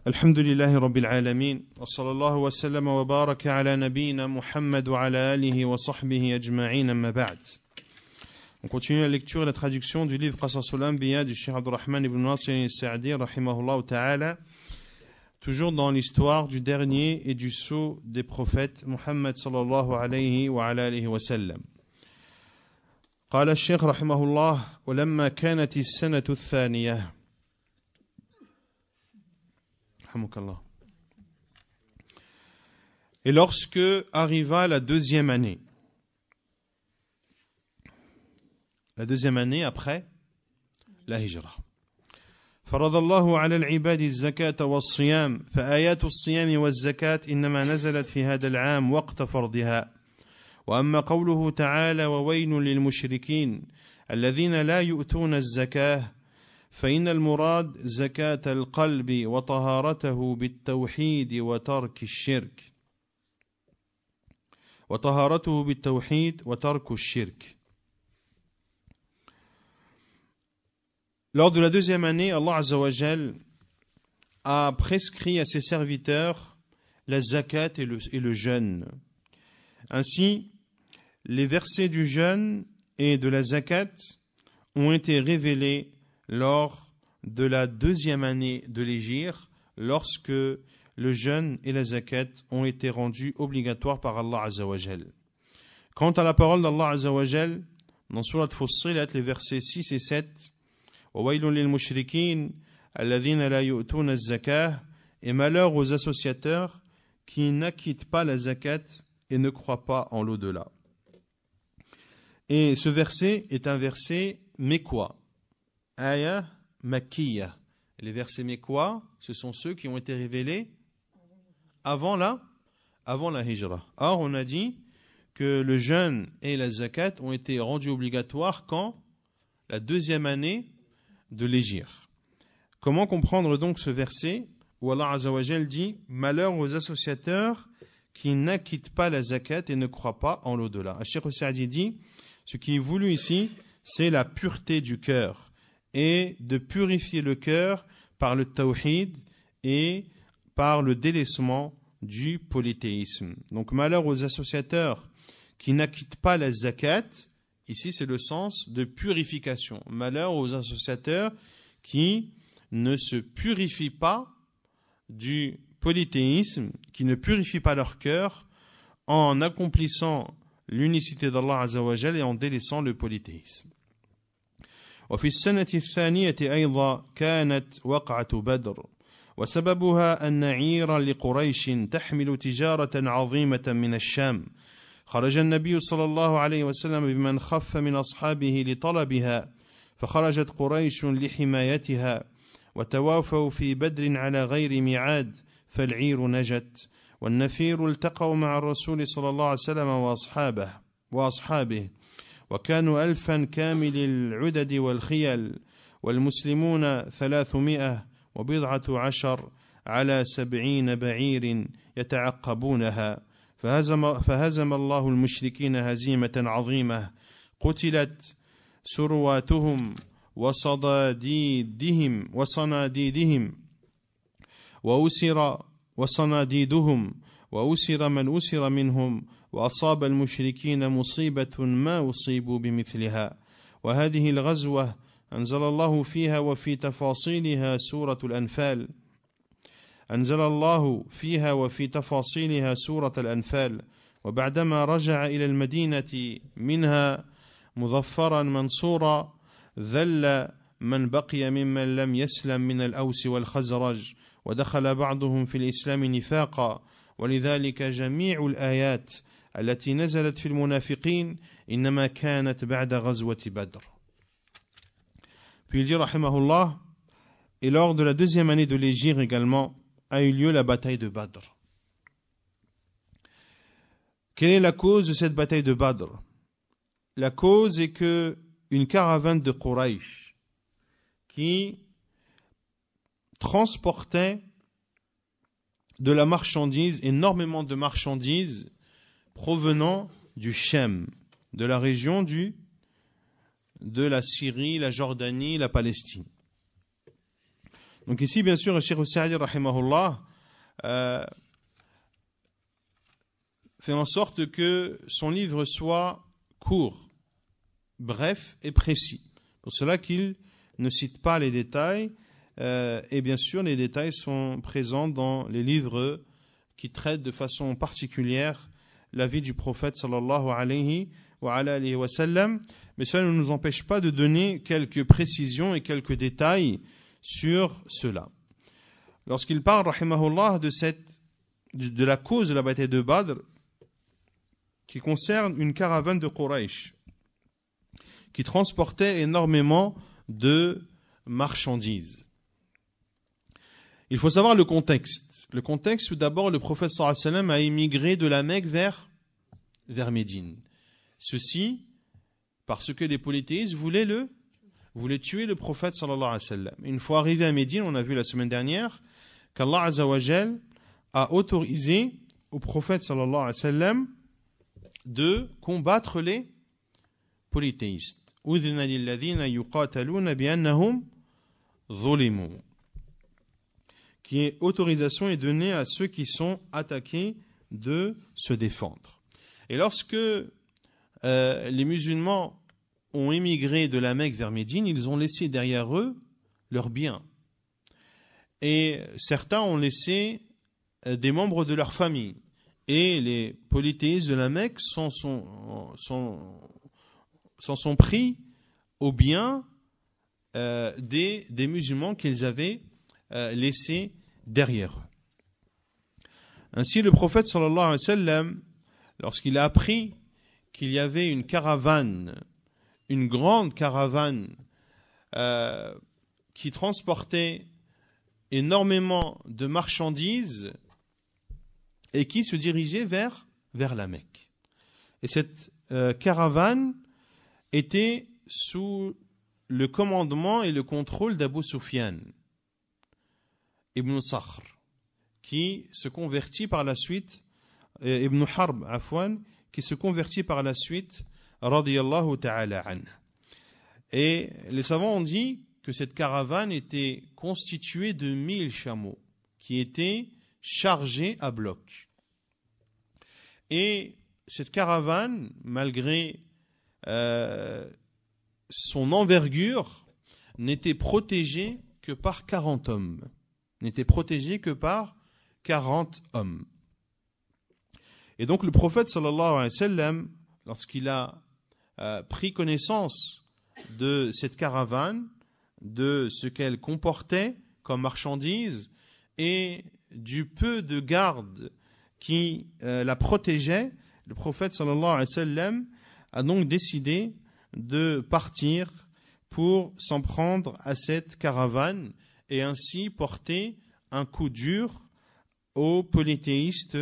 الحمد لله رب العالمين وصلى الله وسلم وبارك على نبينا محمد وعلى آله وصحبه أجمعين أما بعد. On continue la lecture et la traduction du livre Qasasul Anbiya du Cheikh Abdurrahman ibn Nasir al-Sa'di rahimahullah ta'ala, toujours dans l'histoire du dernier et du sceau des prophètes Muhammad sallallahu alayhi wa ala alihi wa sallam. قال الشيخ رحمه الله ولما كانت السنة الثانية. Et lorsque arriva la deuxième année après la hijra, فرض الله على العباد الزكاة والصيام فآيات الصيام والزكاة إنما نزلت في هذا العام وقت فرضها. وأما قوله تعالى وويل للمشركين الذين لا يؤتون الزكاة فإن المراد زكاة القلب وطهارته بالتوحيد وترك الشرك Lors de la deuxième année, Allah Azza wa Jal a prescrit à ses serviteurs la zakat et le jeûne. Ainsi, les versets du jeûne et de la zakat ont été révélés lors de la deuxième année de l'hégire, lorsque le jeûne et la zakat ont été rendus obligatoires par Allah Azza wa Jal. Quant à la parole d'Allah Azza wa Jal, dans Surat Fussilat, les versets 6 et 7, وَوَيْلٌ لِلْمُشْرِكِينَ الَّذِينَ لَا يُؤْتُونَ الزَّكَاةَ, et malheur aux associateurs qui n'acquittent pas la zakat et ne croient pas en l'au-delà. Et ce verset est un verset mécois. Aya Makkiya. Les versets mécois, ce sont ceux qui ont été révélés avant la hijra. Or, on a dit que le jeûne et la zakat ont été rendus obligatoires quand? La deuxième année de l'hégire. Comment comprendre donc ce verset où Allah Azza wa Jal dit « Malheur aux associateurs qui n'acquittent pas la zakat et ne croient pas en l'au-delà ». Cheikh Sa'di dit « Ce qui est voulu ici, c'est la pureté du cœur et de purifier le cœur par le tawhid et par le délaissement du polythéisme. » Donc malheur aux associateurs qui n'acquittent pas la zakat, ici c'est le sens de purification. Malheur aux associateurs qui ne se purifient pas du polythéisme, qui ne purifient pas leur cœur en accomplissant l'unicité d'Allah Azza wa Jal et en délaissant le polythéisme. وفي السنة الثانية أيضا كانت وقعة بدر وسببها أن عيرا لقريش تحمل تجارة عظيمة من الشام خرج النبي صلى الله عليه وسلم بمن خف من أصحابه لطلبها فخرجت قريش لحمايتها وتوافوا في بدر على غير ميعاد فالعير نجت والنفير التقوا مع الرسول صلى الله عليه وسلم وأصحابه وكانوا 1000 كامل العدد والخيل والمسلمون 310 على 70 بعير يتعقبونها فهزم الله المشركين هزيمة عظيمة قتلت سرواتهم وصناديدهم وأسر من أسر منهم وأصاب المشركين مصيبة ما أصيبوا بمثلها وهذه الغزوة أنزل الله فيها وفي تفاصيلها سورة الأنفال وبعدما رجع إلى المدينة منها مظفرا منصورا ذل من بقي ممن لم يسلم من الأوس والخزرج ودخل بعضهم في الإسلام نفاقا ولذلك جميع الآيات التي نزلت في المنافقين إنما كانت بعد غزوة بدر. Puis il dit rahimahullah, et lors de la deuxième année de l'hégire également a eu lieu la bataille de Badr. Quelle est la cause de cette bataille de Badr? La cause est que une caravane de Quraysh qui transportait de la marchandise, énormément de marchandises provenant du Shem, de la région de la Syrie, la Jordanie, la Palestine. Donc ici, bien sûr, le Cheikh Saadi, rahimahullah, fait en sorte que son livre soit court, bref et précis. Pour cela qu'il ne cite pas les détails, et bien sûr, les détails sont présents dans les livres qui traitent de façon particulière la vie du prophète sallallahu alayhi wa sallam, mais cela ne nous empêche pas de donner quelques précisions et quelques détails sur cela. Lorsqu'il parle, rahimahullah, de la cause de la bataille de Badr, qui concerne une caravane de Quraysh, qui transportait énormément de marchandises. Il faut savoir le contexte. Le contexte où d'abord le prophète sallallahu alayhi wa sallam a émigré de la Mecque vers Médine. Ceci parce que les polythéistes voulaient tuer le prophète sallallahu alayhi wa sallam. Une fois arrivé à Médine, on a vu la semaine dernière qu'Allah azza wa jal a autorisé au prophète sallallahu alayhi wa sallam de combattre les polythéistes. Udhina lilladhina yuqataluna bi'annahum zulimu. Qui est autorisation est donnée à ceux qui sont attaqués de se défendre. Et lorsque les musulmans ont émigré de la Mecque vers Médine, ils ont laissé derrière eux leurs biens. Et certains ont laissé des membres de leur famille. Et les polythéistes de la Mecque s'en sont pris aux biens des musulmans qu'ils avaient laissés derrière eux. Ainsi, le prophète sallallahu alayhi wa sallam, lorsqu'il a appris qu'il y avait une caravane, une grande caravane qui transportait énormément de marchandises et qui se dirigeait vers la Mecque. Et cette caravane était sous le commandement et le contrôle d'Abu Sufyan Ibn Sakhr, qui se convertit par la suite, Ibn Harb, qui se convertit par la suite, radiyallahu ta'ala an. Et les savants ont dit que cette caravane était constituée de 1000 chameaux, qui étaient chargés à bloc. Et cette caravane, malgré son envergure, n'était protégée que par 40 hommes. N'était protégée que par 40 hommes. Et donc le prophète sallallahu alayhi wa sallam, lorsqu'il a pris connaissance de cette caravane, de ce qu'elle comportait comme marchandise et du peu de gardes qui la protégeaient, le prophète sallallahu alayhi wa sallam a donc décidé de partir pour s'en prendre à cette caravane et ainsi porter un coup dur aux polythéistes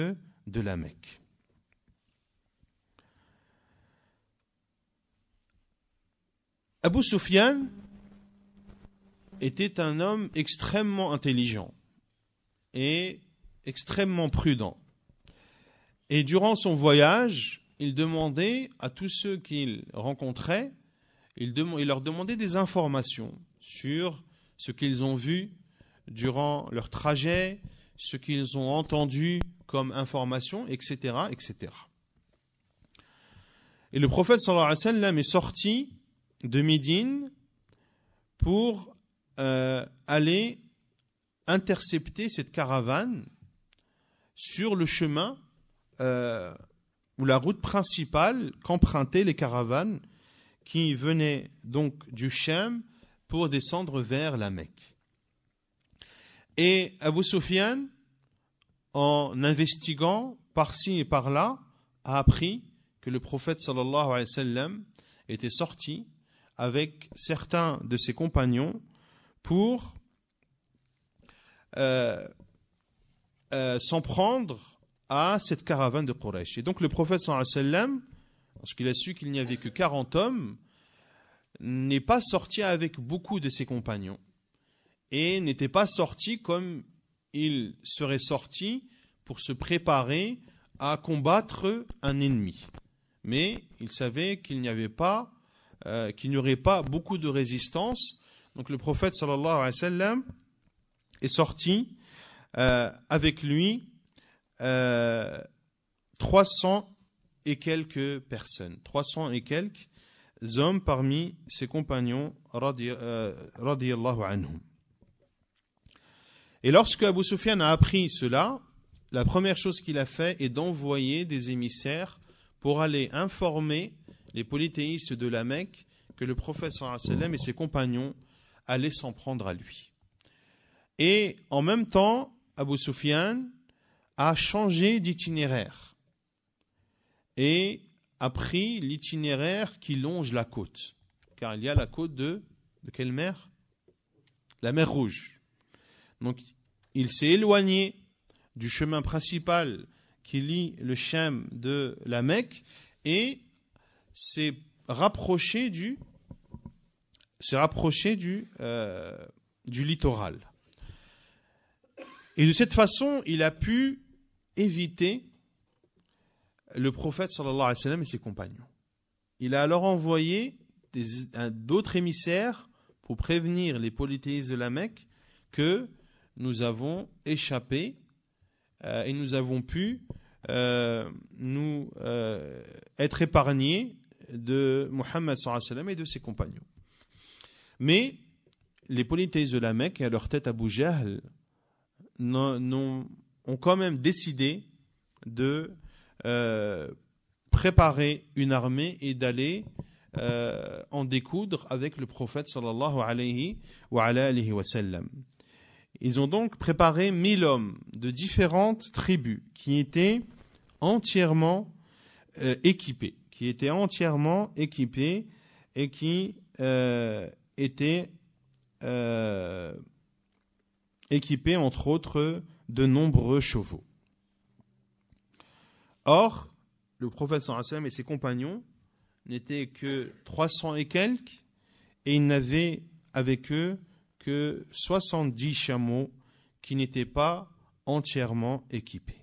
de la Mecque. Abu Sufyan était un homme extrêmement intelligent et extrêmement prudent. Et durant son voyage, il demandait à tous ceux qu'il rencontrait, il leur demandait des informations sur ce qu'ils ont vu durant leur trajet, ce qu'ils ont entendu comme information, etc., etc. Et le prophète sallallahu alayhi wa sallam est sorti de Médine pour aller intercepter cette caravane sur le chemin ou la route principale qu'empruntaient les caravanes qui venaient donc du Cham pour descendre vers la Mecque. Et Abu Sufyan, en investiguant par-ci et par-là, a appris que le prophète sallallahu alayhi wa sallam était sorti avec certains de ses compagnons pour s'en prendre à cette caravane de Quraysh. Et donc le prophète sallallahu alayhi wa sallam, lorsqu'il a su qu'il n'y avait que 40 hommes, n'est pas sorti avec beaucoup de ses compagnons et n'était pas sorti comme il serait sorti pour se préparer à combattre un ennemi. Mais il savait qu'il n'y aurait pas beaucoup de résistance. Donc le prophète sallallahu alayhi wa sallam est sorti avec lui 300 et quelques personnes, 300 et quelques hommes parmi ses compagnons radiyallahu anhum. Et lorsque Abu Sufyan a appris cela, la première chose qu'il a fait est d'envoyer des émissaires pour aller informer les polythéistes de la Mecque que le prophète sallallahu alayhi wa sallam et ses compagnons allaient s'en prendre à lui. Et en même temps, Abu Sufyan a changé d'itinéraire et a pris l'itinéraire qui longe la côte. Car il y a la côte de quelle mer? La mer Rouge. Donc, il s'est éloigné du chemin principal qui lie le Cham de la Mecque et s'est rapproché du littoral. Et de cette façon, il a pu éviter le prophète sallallahu alayhi wa sallam et ses compagnons. Il a alors envoyé d'autres émissaires pour prévenir les polythéistes de la Mecque que nous avons échappé et nous avons pu être épargnés de Muhammad sallallahu alayhi wa sallam et de ses compagnons. Mais les polythéistes de la Mecque et à leur tête Abu Jahl ont quand même décidé de préparer une armée et d'aller en découdre avec le prophète sallallahu alayhi wa sallam. Ils ont donc préparé 1000 hommes de différentes tribus qui étaient entièrement équipés, et qui étaient équipés entre autres de nombreux chevaux. Or, le prophète sallallahu alayhi wa sallam et ses compagnons n'étaient que 300 et quelques, et ils n'avaient avec eux que 70 chameaux qui n'étaient pas entièrement équipés.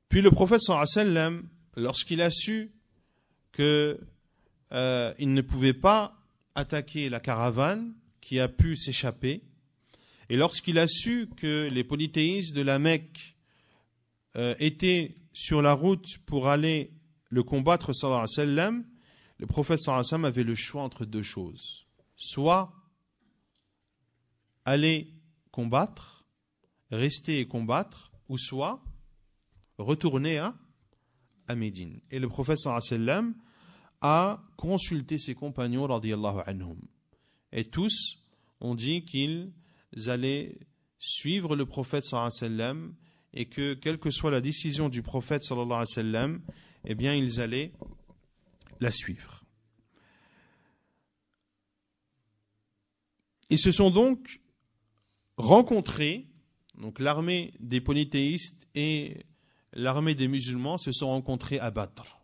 Puis le prophète sallallahu alayhi wa sallam, lorsqu'il a su qu'il ne pouvait pas attaquer la caravane qui a pu s'échapper, et lorsqu'il a su que les polythéistes de la Mecque étaient sur la route pour aller le combattre sallallahu alayhi wa sallam, le prophète sallallahu alayhi wa sallam avait le choix entre deux choses. Soit aller combattre, rester et combattre, ou soit retourner à Médine. Et le prophète sallallahu alayhi wa sallam a consulté ses compagnons radiyallahu anhum. Et tous ont dit qu'ils allaient suivre le prophète sallallahu alayhi wa sallam et que quelle que soit la décision du prophète sallallahu alayhi wa sallam, eh bien ils allaient la suivre. Ils se sont donc rencontrés, donc l'armée des polythéistes et l'armée des musulmans se sont rencontrés à Badr.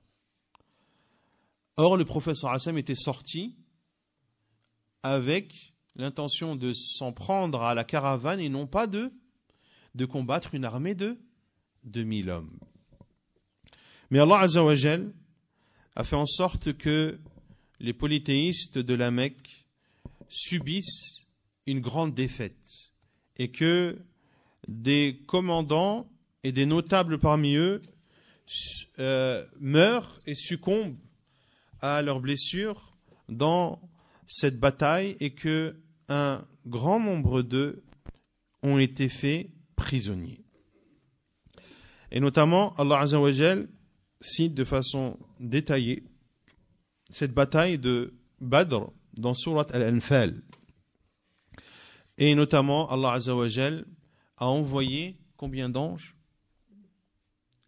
Or, le prophète sallallahu alayhi wa sallam était sorti avec l'intention de s'en prendre à la caravane et non pas de combattre une armée de 2000 hommes. Mais Allah Azza wa Jal a fait en sorte que les polythéistes de la Mecque subissent une grande défaite et que des commandants et des notables parmi eux meurent et succombent à leurs blessures dans cette bataille et que un grand nombre d'eux ont été faits prisonniers. Et notamment, Allah Azza wa Jal cite de façon détaillée cette bataille de Badr dans Surat Al-Anfal. Et notamment, Allah Azza wa Jal a envoyé combien d'anges?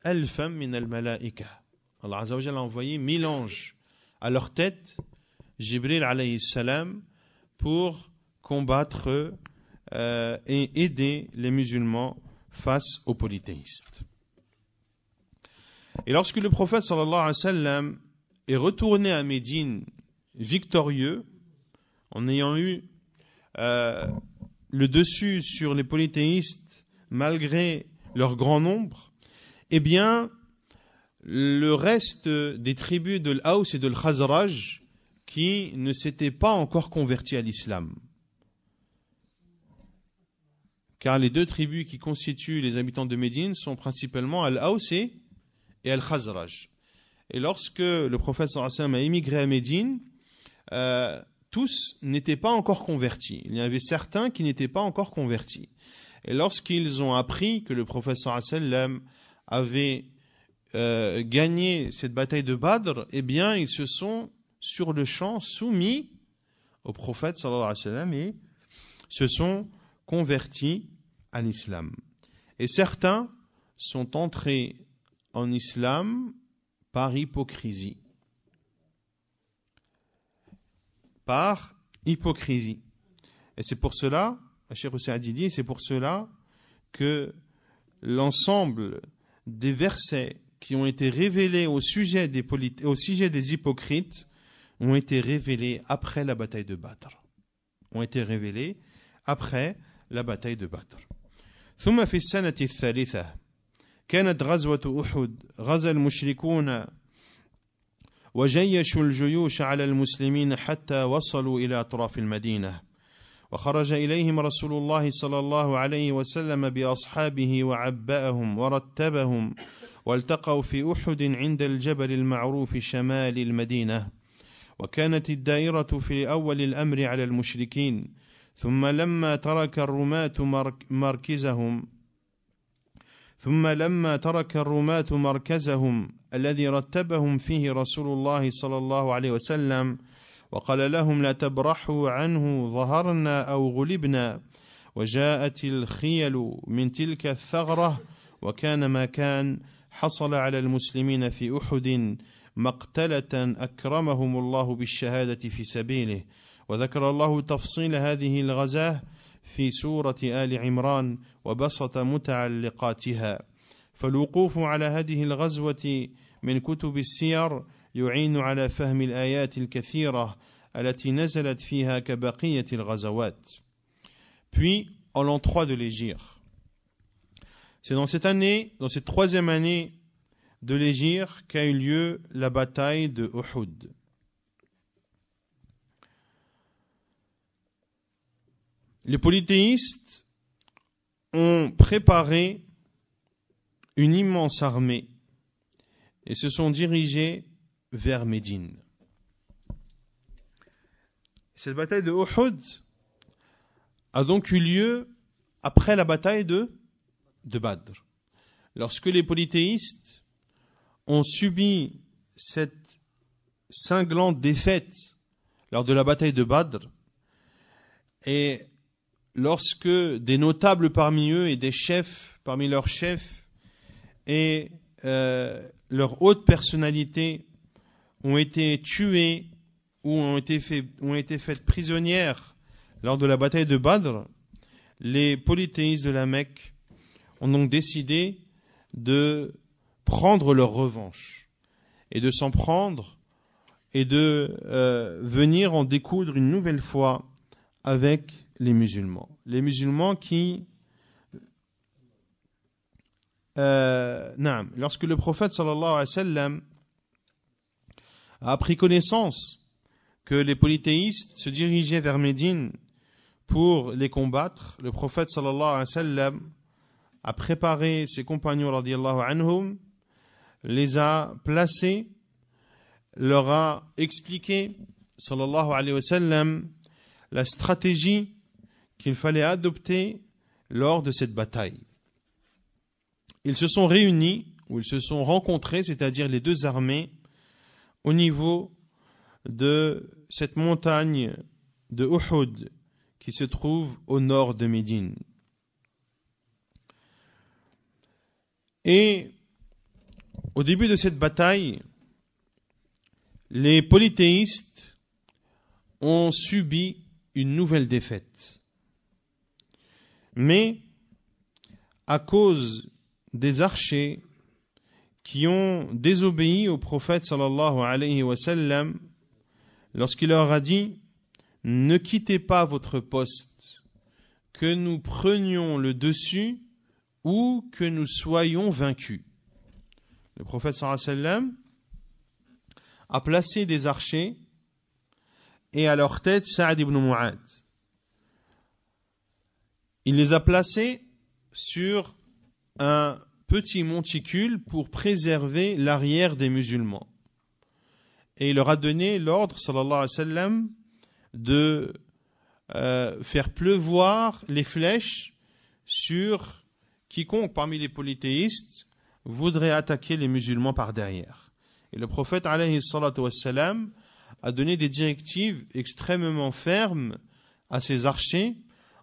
Alfam min al-malaika. Allah Azza wa Jal a envoyé 1000 anges à leur tête, Jibril alayhi salam, pour combattre et aider les musulmans face aux polythéistes. Et lorsque le prophète sallallahu alayhi wa sallam est retourné à Médine victorieux, en ayant eu le dessus sur les polythéistes malgré leur grand nombre, eh bien, le reste des tribus de l'Aws et de l'Khazraj qui ne s'étaient pas encore convertis à l'islam car les deux tribus qui constituent les habitants de Médine sont principalement Al-Aws et Al-Khazraj. Et lorsque le prophète sallallahu alayhi wa sallam a émigré à Médine, tous n'étaient pas encore convertis. Il y avait certains qui n'étaient pas encore convertis. Et lorsqu'ils ont appris que le prophète sallallahu alayhi wa sallam avait gagné cette bataille de Badr, eh bien, ils se sont sur le champ soumis au prophète sallallahu alayhi wa sallam et se sont convertis à l'islam. Et certains sont entrés en islam par hypocrisie. Par hypocrisie. Et c'est pour cela, Cheikh Saadi dit, c'est pour cela que l'ensemble des versets qui ont été révélés au sujet des hypocrites ont été révélés après la bataille de Badr. Ont été révélés après la bataille de Badr. ثم في السنة الثالثة كانت غزوة أحد غزا المشركون وجيشوا الجيوش على المسلمين حتى وصلوا إلى أطراف المدينة وخرج إليهم رسول الله صلى الله عليه وسلم بأصحابه وعبأهم ورتبهم والتقوا في أحد عند الجبل المعروف شمال المدينة وكانت الدائرة في أول الأمر على المشركين ثم لما ترك الرماة مركزهم الذي رتبهم فيه رسول الله صلى الله عليه وسلم وقال لهم لا تبرحوا عنه ظهرنا أو غلبنا وجاءت الخيل من تلك الثغرة وكان ما كان حصل على المسلمين في أحد مقتلة أكرمهم الله بالشهادة في سبيله وذكر الله تفصيل هذه الغزاة في سورة آل عمران وبسط متعلقاتها فالوقوف على هذه الغزوة من كتب السير يعين على فهم الآيات الكثيرة التي نزلت فيها كبقية الغزوات. Puis, en l'an 3 de l'Hégire. C'est dans cette année, dans cette troisième année de l'Hégire qu'a eu lieu la bataille de Uhud. Les polythéistes ont préparé une immense armée et se sont dirigés vers Médine. Cette bataille de Uhud a donc eu lieu après la bataille de Badr. Lorsque les polythéistes ont subi cette cinglante défaite lors de la bataille de Badr, et lorsque des notables parmi eux et des chefs parmi leurs chefs et leurs hautes personnalités ont été tués ou ont été faites prisonnières lors de la bataille de Badr, les polythéistes de la Mecque ont donc décidé de prendre leur revanche et de s'en prendre et de venir en découdre une nouvelle fois avec les musulmans. Les musulmans qui, lorsque le prophète sallallahu alayhi wa sallam a pris connaissance que les polythéistes se dirigeaient vers Médine pour les combattre, le prophète sallallahu alayhi wa sallam a préparé ses compagnons radiyallahu anhum, les a placés, leur a expliqué sallallahu alayhi wa sallam la stratégie qu'il fallait adopter lors de cette bataille. Ils se sont réunis, ou ils se sont rencontrés, c'est-à-dire les deux armées, au niveau de cette montagne de Uhud qui se trouve au nord de Médine. Et au début de cette bataille, les polythéistes ont subi une nouvelle défaite. Mais à cause des archers qui ont désobéi au prophète sallallahu alayhi wa sallam lorsqu'il leur a dit « Ne quittez pas votre poste, que nous prenions le dessus ou que nous soyons vaincus. » Le prophète sallallahu alayhi wa sallam a placé des archers et à leur tête Sa'd ibn Mu'adh. il les a placés sur un petit monticule pour préserver l'arrière des musulmans. Et il leur a donné l'ordre, sallallahu alayhi wa sallam, de faire pleuvoir les flèches sur quiconque parmi les polythéistes voudrait attaquer les musulmans par derrière. Et le prophète alayhi salatu wassalam a donné des directives extrêmement fermes à ses archers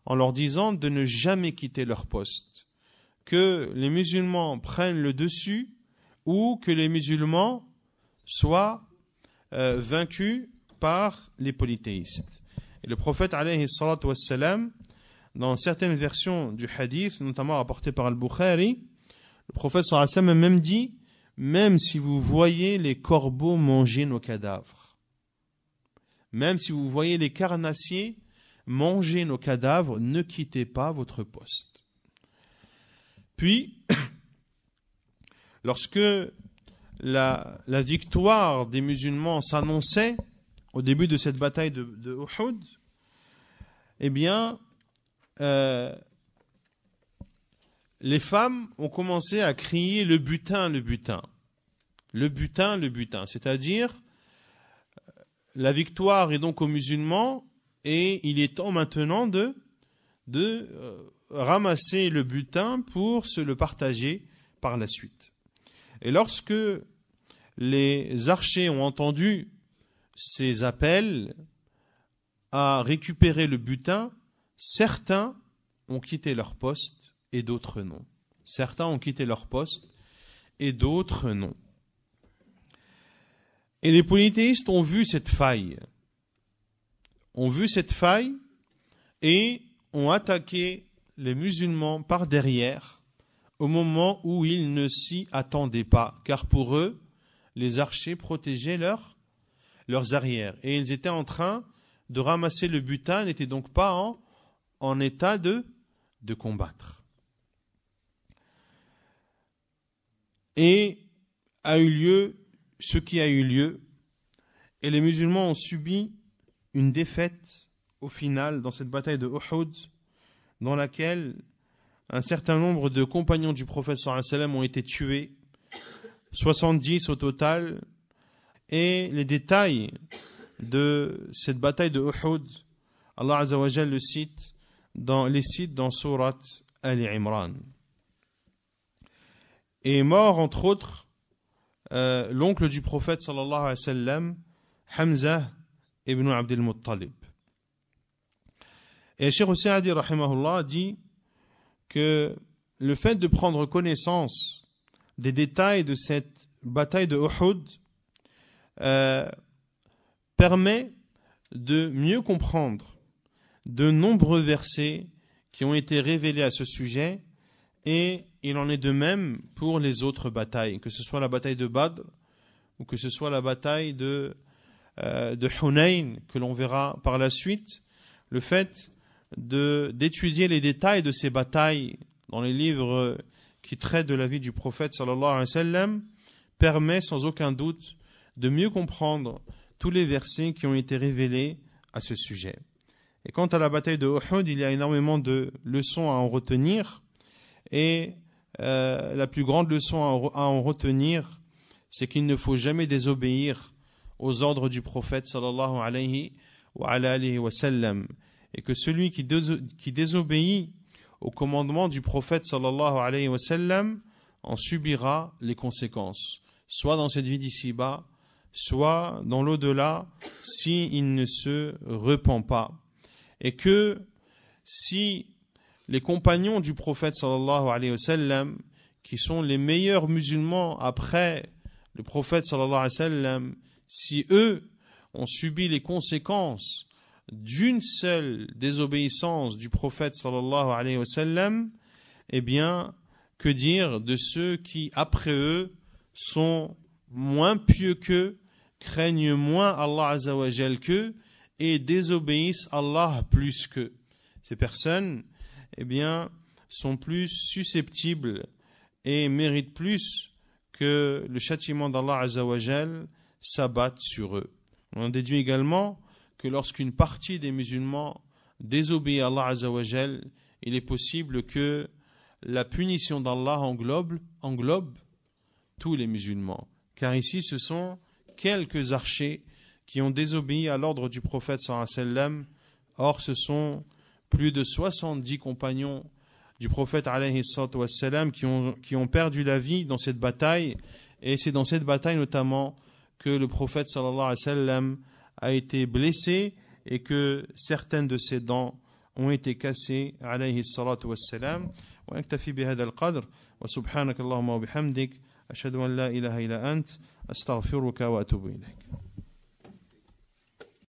en leur disant de ne jamais quitter leur poste, que les musulmans prennent le dessus ou que les musulmans soient vaincus par les polythéistes. Et le prophète alayhi salatu wassalam, dans certaines versions du hadith, notamment rapportées par Al-Bukhari, le prophète sallallahu alayhi wa sallam a même dit, même si vous voyez les corbeaux manger nos cadavres, même si vous voyez les carnassiers manger nos cadavres, ne quittez pas votre poste. Puis, lorsque la victoire des musulmans s'annonçait au début de cette bataille de Uhud, eh bien, les femmes ont commencé à crier le butin, le butin. Le butin, le butin. C'est-à-dire, la victoire est donc aux musulmans et il est temps maintenant de ramasser le butin pour se le partager par la suite. Et lorsque les archers ont entendu ces appels à récupérer le butin, certains ont quitté leur poste et d'autres non. Certains ont quitté leur poste et d'autres non. Et les polythéistes ont vu cette faille. Et ont attaqué les musulmans par derrière au moment où ils ne s'y attendaient pas. Car pour eux, les archers protégeaient leurs arrières. Et ils étaient en train de ramasser le butin, n'étaient donc pas en état de combattre. Et a eu lieu ce qui a eu lieu, et les musulmans ont subi une défaite au final dans cette bataille de Uhud, dans laquelle un certain nombre de compagnons du prophète sallallahu alayhi wa sallam ont été tués, 70 au total, et les détails de cette bataille de Uhud, Allah Azza wa Jal les cite dans Surat Ali Imran. Et mort entre autres l'oncle du prophète sallallahu alayhi wa sallam, Hamza ibn Abdul Muttalib. Et Cheikh Saadi rahimahullah dit que le fait de prendre connaissance des détails de cette bataille de Uhud permet de mieux comprendre de nombreux versets qui ont été révélés à ce sujet, et il en est de même pour les autres batailles, que ce soit la bataille de Badr ou que ce soit la bataille de Hunayn, que l'on verra par la suite. Le fait d'étudier les détails de ces batailles dans les livres qui traitent de la vie du prophète sallallahu alayhi wa sallam permet sans aucun doute de mieux comprendre tous les versets qui ont été révélés à ce sujet. Et quant à la bataille de Uhud, il y a énormément de leçons à en retenir, et la plus grande leçon à en retenir, c'est qu'il ne faut jamais désobéir aux ordres du prophète sallallahu alayhi wa sallam, et que celui qui désobéit au commandement du prophète sallallahu alayhi wa sallam en subira les conséquences, soit dans cette vie d'ici-bas, soit dans l'au-delà, s'il ne se repent pas. Et que si les compagnons du prophète sallallahu alayhi wa sallam, qui sont les meilleurs musulmans après le prophète sallallahu alayhi wa sallam, si eux ont subi les conséquences d'une seule désobéissance du prophète sallallahu alayhi wa sallam, eh bien, que dire de ceux qui, après eux, sont moins pieux qu'eux, craignent moins Allah Azza wa Jal qu'eux et désobéissent Allah plus qu'eux. Ces personnes, eh bien, sont plus susceptibles et méritent plus que le châtiment d'Allah Azza wa Jal s'abatte sur eux. On en déduit également que lorsqu'une partie des musulmans désobéit à Allah Azza wa Jal, il est possible que la punition d'Allah englobe tous les musulmans. Car ici, ce sont quelques archers qui ont désobéi à l'ordre du prophète sallallahu alayhi wa sallam. Or, ce sont plus de 70 compagnons du prophète alayhi wa sallam qui ont perdu la vie dans cette bataille. Et c'est dans cette bataille notamment que le prophète sallallahu alayhi wa sallam a été blessé et que certaines de ses dents ont été cassées alayhi salatu wa sallam. Wa naktafi bihadha al-qadr wa subhanaka Allahumma wa bihamdik ashhadu an la ilaha illa ant astaghfiruka wa atubu ilayk.